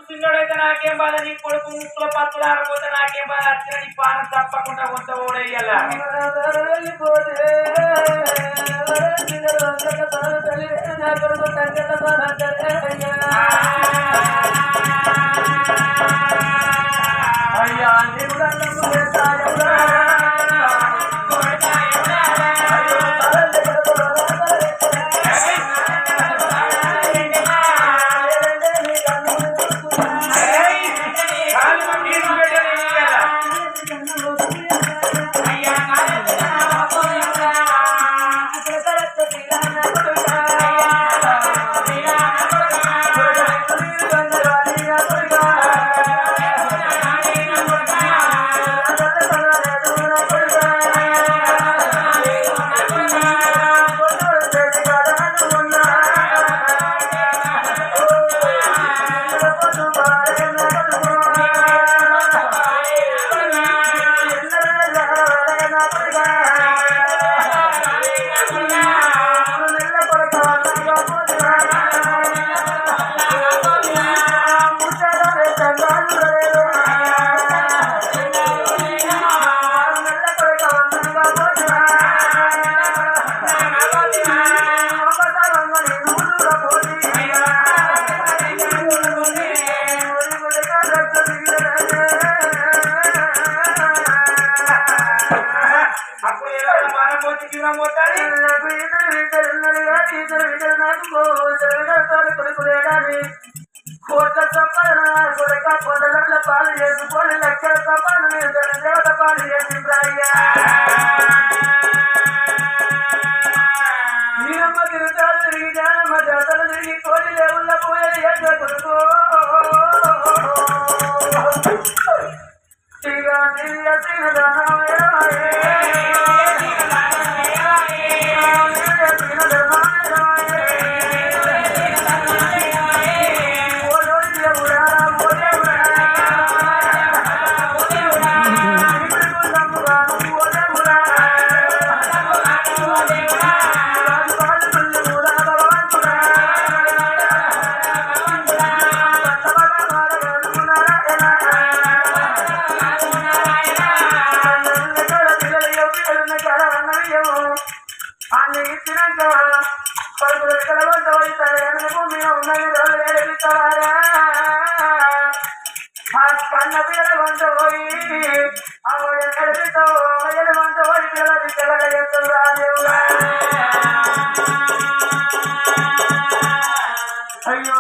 చిన్నోడైతే నాకేం బాధ, నీ కొడుకు ముక్కుల పత్తులు ఆడపోతే నాకేం బాధ, వచ్చిన నీ పానం తప్పకుండా కొంత ఓడయ్యాల అయ్యా కోట్ల సంపాదన కొడక కొండల పాలు చేసుకొని లక్షల సంపాదన దేవత పాలు చేసి మీరమ్మ తిరుగుతారు తిరిగి జానమ్మ జాతలు తిరిగి కోడి దేవుళ్ళ పోయేది ఎట్ల కొడుకో అయ్యో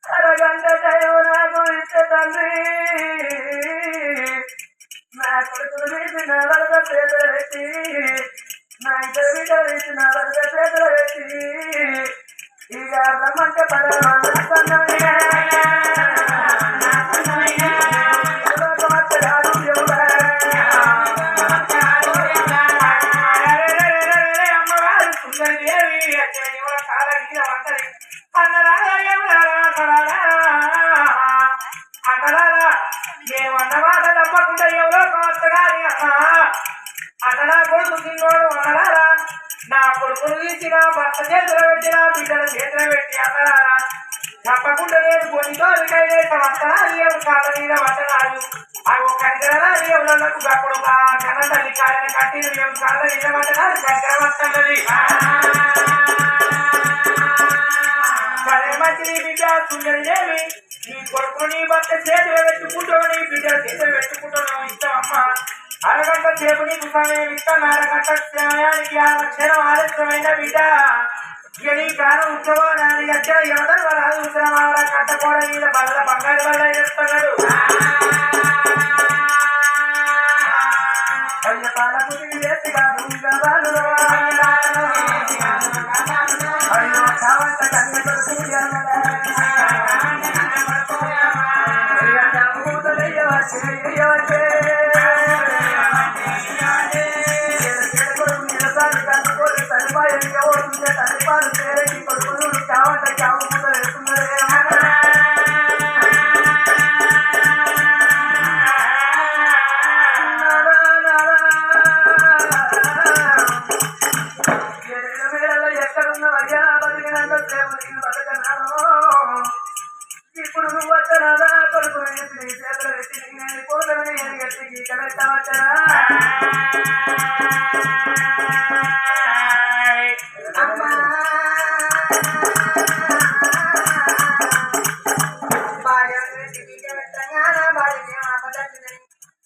అరగంట టైం నాకు ఇచ్చే తండ్రి నా కొడుకులు తీసిన వరద చేతులు పెట్టి నా ఇద్దరు బిడ్డలు ఇచ్చిన వరద చేతులు పెట్టి ఇక రమ్మంటే ఏమన్నమాట తప్పకుండా ఎవరో కొత్తగాని అన్నడా కొడుకు తిన్నోడు అన్నడారా నా కొడుకును తీసిన భర్త చేతులు పెట్టిన బిడ్డల చేతులు పెట్టి అన్నడారా తప్పకుండా నేను కొన్నితోకైతే వస్తనాలు ఎవరు కాళ్ళ మీద వస్తనాలు అవి కనికరాలు ఎవరికి అప్పుడు కన్న తల్లి కాళ్ళ కట్టిన ఎవరు కాళ్ళ మీద వస్తనాలు కనికర వస్తున్నది సరే మంచి బిడ్డ సుందరిదేవి నీ కొడుకు నీ భర్త చేతులు పెట్టుకుంటావు నీ బిడ్డ చేతులు పెట్టుకుంటున్నావు ఇస్తామమ్మా అరగంట సేపు నీకు సమయం ఇస్తాను అరగంట సమయానికి క్షణం ఆలస్యమైన బిడ్డ ఇక నీ ప్రాణం ఉత్సవాన్ని ఎక్కడ ఎవరు రాదు ఉత్తరమాల కట్టకోడ మీద బల్ల బంగారు బల్ల చేస్తున్నాడు బాలకు చేసి కాదు అయ్యో కావంత కన్ను తల్లిపాలు పేరెట్టి కొడుకులు కావంట కావు పూత వేస్తున్నదే ఎక్కడున్నవయ్యా బతికినంత సేపు నేను బతకన్నాను ఇప్పుడు నువ్వు వచ్చరాదా కొడుకు నీ చేతులు పెట్టి నేను పోతమని నేను ఎత్తి గీత పెట్టవచ్చరా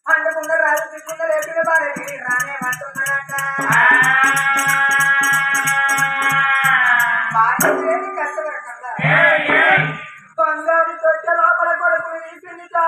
పండుకున్న రాజు తిప్పున్న లేపిన భార్య రానే పట్టున్నాడట భార్య కష్టపడతాడు